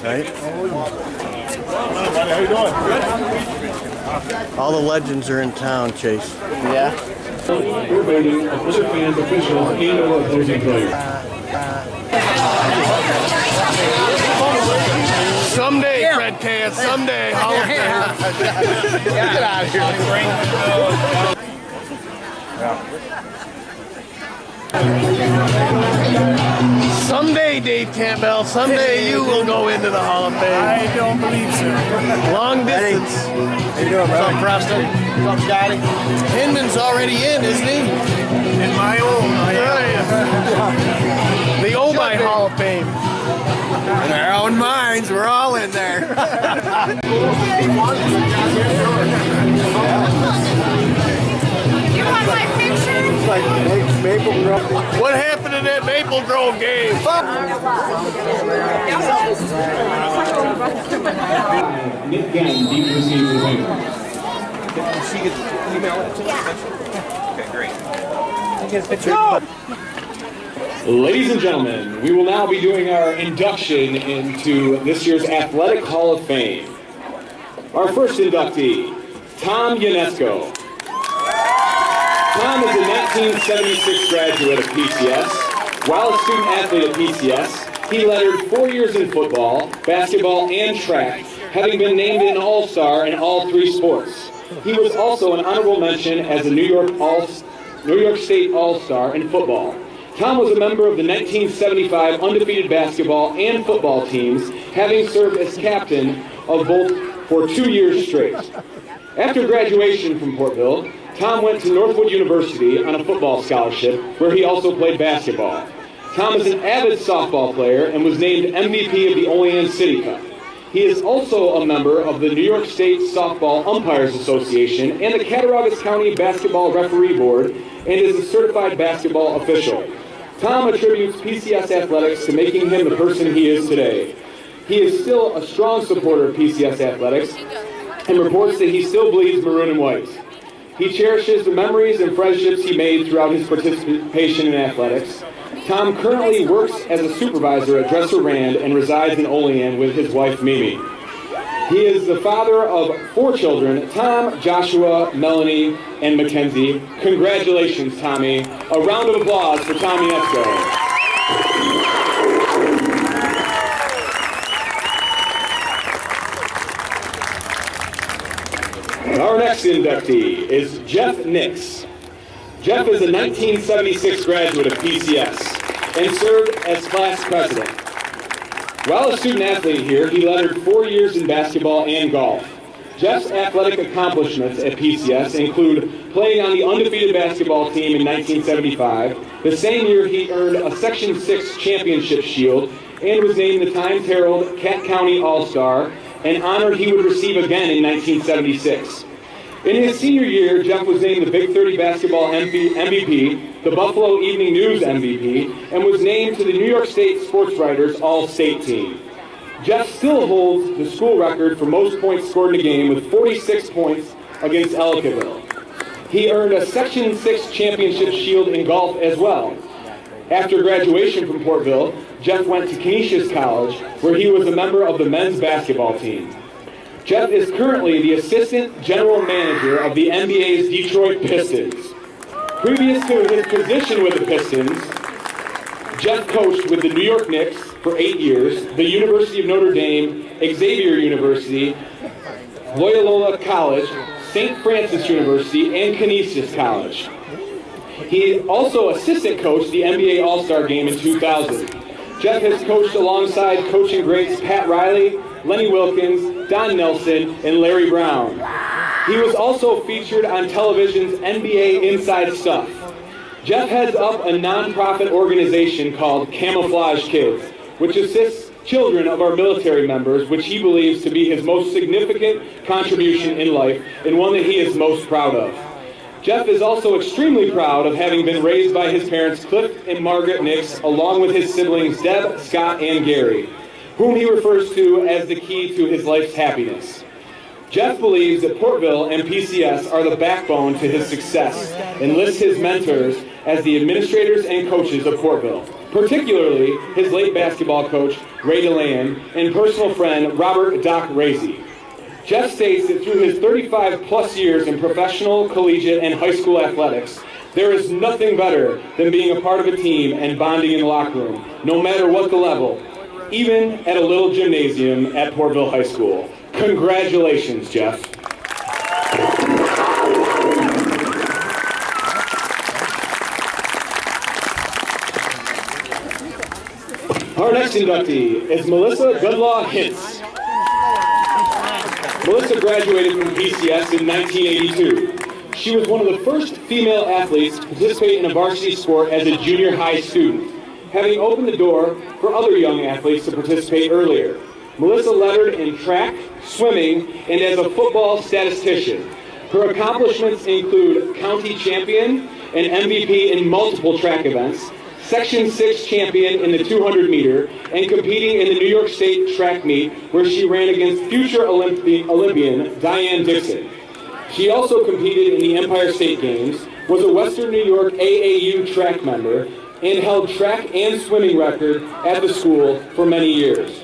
Right? How you doing? All the legends are in town, Chase. Yeah. We're waiting on other fans, officials, and or opposing players. Someday, Fred Cass, someday, Hall of Fame. Get out of here. Someday, Dave Campbell, someday you will go into the Hall of Fame. I don't believe so. Long distance. How you doing, brother? What's up, Preston? What's up, Scotty? Hinman's already in, isn't he? In my own, The Obi Hall of Fame. In our own minds, we're all in there. You want my picture? It's like Maple Grove. What happened in that Maple Grove game? Nick Gann, deep receiver wing. She gets email it to the Okay, great. I get a picture. Ladies and gentlemen, we will now be doing our induction into this year's Athletic Hall of Fame. Our first inductee, Tom Yanetsko. Tom is a 1976 graduate of PCS. While a student athlete at PCS, he lettered 4 years in football, basketball, and track, having been named an all-star in all 3 sports. He was also an honorable mention as a New York State All-Star in football. Tom was a member of the 1975 undefeated basketball and football teams, having served as captain of both for 2 years straight. After graduation from Portville, Tom went to Northwood University on a football scholarship, where he also played basketball. Tom is an avid softball player and was named MVP of the Olean City Cup. He is also a member of the New York State Softball Umpires Association and the Cattaraugus County Basketball Referee Board, and is a certified basketball official. Tom attributes PCS athletics to making him the person he is today. He is still a strong supporter of PCS athletics and reports that he still bleeds maroon and white. He cherishes the memories and friendships he made throughout his participation in athletics. Tom currently works as a supervisor at Dresser Rand and resides in Olean with his wife Mimi. He is the father of 4 children, Tom, Joshua, Melanie, and Mackenzie. Congratulations, Tommy. A round of applause for Tom Yanetsko. Our next inductee is Jeff Nix. Jeff is a 1976 graduate of PCS and served as class president. While a student athlete here, he lettered 4 years in basketball and golf. Jeff's athletic accomplishments at PCS include playing on the undefeated basketball team in 1975. The same year he earned a Section 6 championship shield and was named the Times-Herald Catt County All-Star, an honor he would receive again in 1976. In his senior year, Jeff was named the Big 30 Basketball MVP, the Buffalo Evening News MVP, and was named to the New York State Sports Writers All-State Team. Jeff still holds the school record for most points scored in a game with 46 points against Ellicottville. He earned a Section 6 championship shield in golf as well. After graduation from Portville, Jeff went to Canisius College, where he was a member of the men's basketball team. Jeff is currently the assistant general manager of the NBA's Detroit Pistons. Previous to his position with the Pistons, Jeff coached with the New York Knicks for 8 years, the University of Notre Dame, Xavier University, Loyola College, St. Francis University, and Canisius College. He also assistant coached the NBA All-Star Game in 2000. Jeff has coached alongside coaching greats Pat Riley, Lenny Wilkins, Don Nelson, and Larry Brown. He was also featured on television's NBA Inside Stuff. Jeff heads up a nonprofit organization called Camouflage Kids, which assists children of our military members, which he believes to be his most significant contribution in life and one that he is most proud of. Jeff is also extremely proud of having been raised by his parents, Cliff and Margaret Nix, along with his siblings, Deb, Scott, and Gary, whom he refers to as the key to his life's happiness. Jeff believes that Portville and PCS are the backbone to his success and lists his mentors as the administrators and coaches of Portville. particularly his late basketball coach, Ray DeLand, and personal friend, Robert Doc Racy. Jeff states that through his 35-plus years in professional, collegiate, and high school athletics, there is nothing better than being a part of a team and bonding in the locker room, no matter what the level, even at a little gymnasium at Portville High School. Congratulations, Jeff. Our next inductee is Melissa Gundlah Hintz. Melissa graduated from PCS in 1982. She was one of the first female athletes to participate in a varsity sport as a junior high student, having opened the door for other young athletes to participate earlier. Melissa lettered in track, swimming, and as a football statistician. Her accomplishments include county champion and MVP in multiple track events, Section 6 champion in the 200 meter, and competing in the New York State track meet where she ran against future Olympian Diane Dixon. She also competed in the Empire State Games, was a Western New York AAU track member, and held track and swimming record at the school for many years.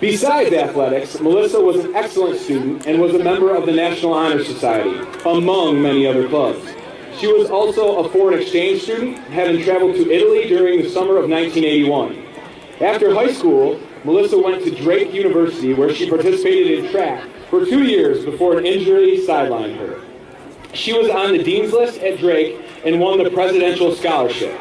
Besides athletics, Melissa was an excellent student and was a member of the National Honor Society, among many other clubs. She was also a foreign exchange student, having traveled to Italy during the summer of 1981. After high school, Melissa went to Drake University, where she participated in track for 2 years before an injury sidelined her. She was on the Dean's List at Drake and won the Presidential Scholarship.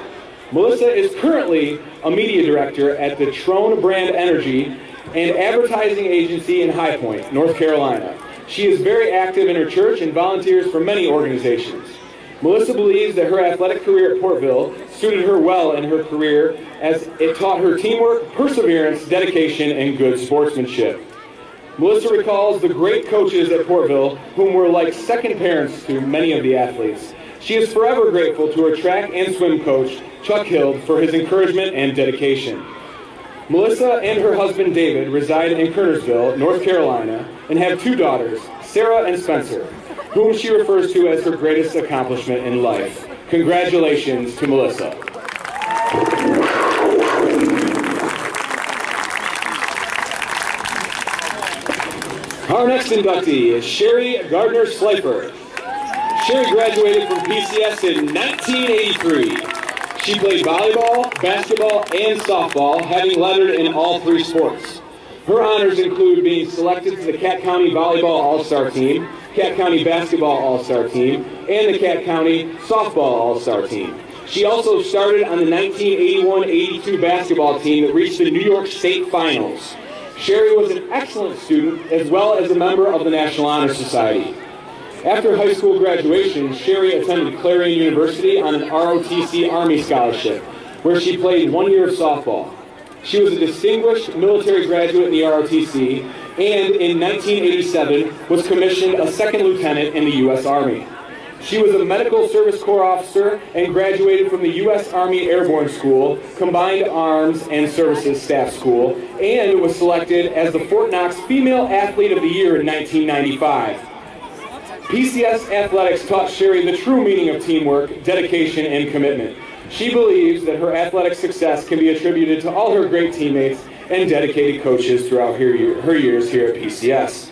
Melissa is currently a media director at the Trone Brand Energy and advertising agency in High Point, North Carolina. She is very active in her church and volunteers for many organizations. Melissa believes that her athletic career at Portville suited her well in her career as it taught her teamwork, perseverance, dedication, and good sportsmanship. Melissa recalls the great coaches at Portville whom were like second parents to many of the athletes. She is forever grateful to her track and swim coach, Chuck Hild, for his encouragement and dedication. Melissa and her husband David reside in Kernersville, North Carolina, and have 2 daughters, Sarah and Spencer, whom she refers to as her greatest accomplishment in life. Congratulations to Melissa. Our next inductee is Sherri Greiner Slifer. Sherri graduated from PCS in 1983. She played volleyball, basketball, and softball, having lettered in all 3 sports. Her honors include being selected to the Catt County Volleyball All-Star Team, Catt County Basketball All-Star Team, and the Catt County Softball All-Star Team. She also started on the 1981-82 basketball team that reached the New York State Finals. Sherri was an excellent student as well as a member of the National Honor Society. After high school graduation, Sherri attended Clarion University on an ROTC Army scholarship, where she played 1 year of softball. She was a distinguished military graduate in the ROTC, and in 1987 was commissioned a second lieutenant in the U.S. Army. She was a Medical Service Corps officer and graduated from the U.S. Army Airborne School, Combined Arms and Services Staff School, and was selected as the Fort Knox Female Athlete of the Year in 1995. PCS athletics taught Sherri the true meaning of teamwork, dedication, and commitment. She believes that her athletic success can be attributed to all her great teammates and dedicated coaches throughout her years here at PCS.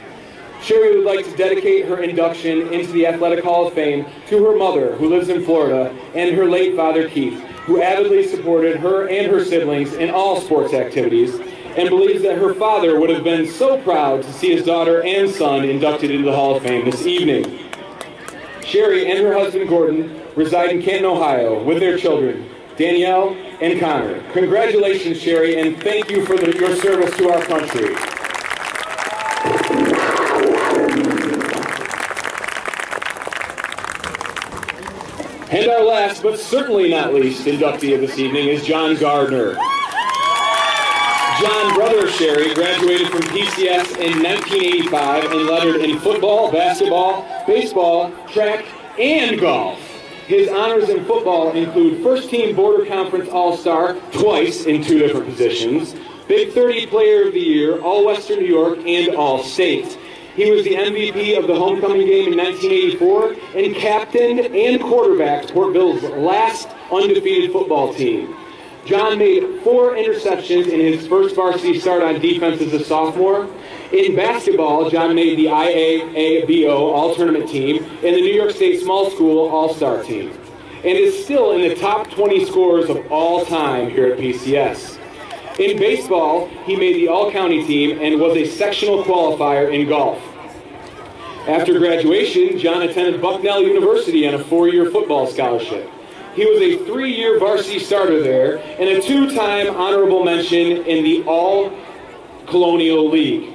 Sherri would like to dedicate her induction into the Athletic Hall of Fame to her mother, who lives in Florida, and her late father, Keith, who avidly supported her and her siblings in all sports activities, and believes that her father would have been so proud to see his daughter and son inducted into the Hall of Fame this evening. Sherri and her husband, Gordon, reside in Canton, Ohio, with their children, Danielle and Connor. Congratulations, Sherri, and thank you for your service to our country. And our last, but certainly not least, inductee of this evening is John Gardner. John, brother of Sherri, graduated from PCS in 1985 and lettered in football, basketball, baseball, track, and golf. His honors in football include first-team Border Conference All-Star twice in 2 different positions, Big 30 Player of the Year, All-Western New York, and All-State. He was the MVP of the homecoming game in 1984 and captained and quarterbacked Portville's last undefeated football team. John made 4 interceptions in his first varsity start on defense as a sophomore. In basketball, John made the IAABO All-Tournament team and the New York State Small School All-Star team, and is still in the top 20 scorers of all time here at PCS. In baseball, he made the All-County team and was a sectional qualifier in golf. After graduation, John attended Bucknell University on a 4-year football scholarship. He was a 3-year varsity starter there and a 2-time honorable mention in the All-Colonial League.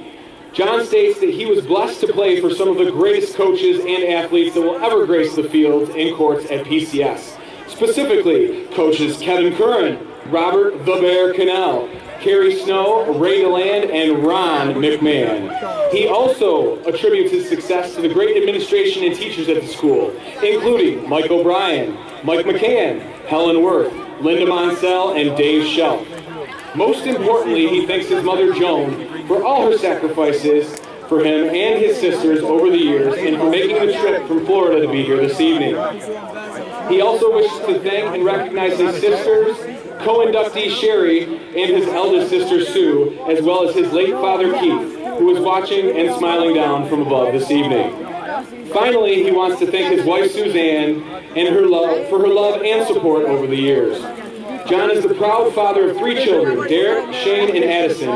John states that he was blessed to play for some of the greatest coaches and athletes that will ever grace the fields and courts at PCS. Specifically, coaches Kevin Curran, Robert the Bear Cannell, Kerry Snow, Ray DeLand, and Ron McMahon. He also attributes his success to the great administration and teachers at the school, including Mike O'Brien, Mike McCann, Helen Worth, Linda Monsell, and Dave Shelp. Most importantly, he thanks his mother Joan for all her sacrifices for him and his sisters over the years and for making the trip from Florida to be here this evening. He also wishes to thank and recognize his sisters, co-inductee Sherri, and his eldest sister Sue, as well as his late father Keith, who was watching and smiling down from above this evening. Finally, he wants to thank his wife Suzanne and for her love and support over the years. John is the proud father of 3 children, Derek, Shane, and Addison,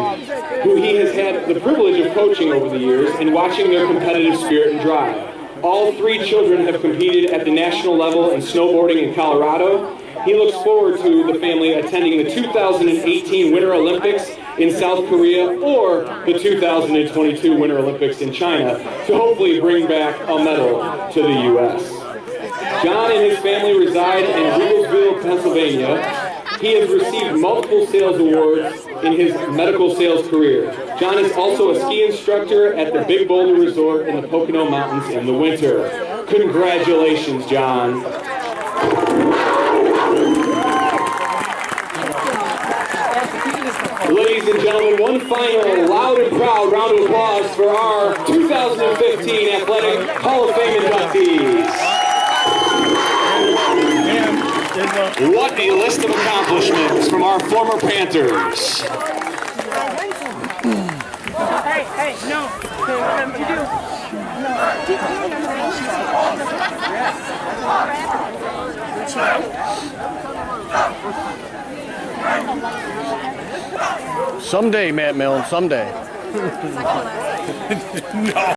who he has had the privilege of coaching over the years and watching their competitive spirit and drive. All 3 children have competed at the national level in snowboarding in Colorado. He looks forward to the family attending the 2018 Winter Olympics in South Korea or the 2022 Winter Olympics in China to hopefully bring back a medal to the U.S. John and his family reside in Regalsville, Pennsylvania. He has received multiple sales awards in his medical sales career. John is also a ski instructor at the Big Boulder Resort in the Pocono Mountains in the winter. Congratulations, John. Ladies and gentlemen, one final loud and proud round of applause for our 2015 Athletic Hall of Fame inductees. What a list of accomplishments from our former Panthers. Hey, no. What did you do? Someday, Matt Milne, someday. No.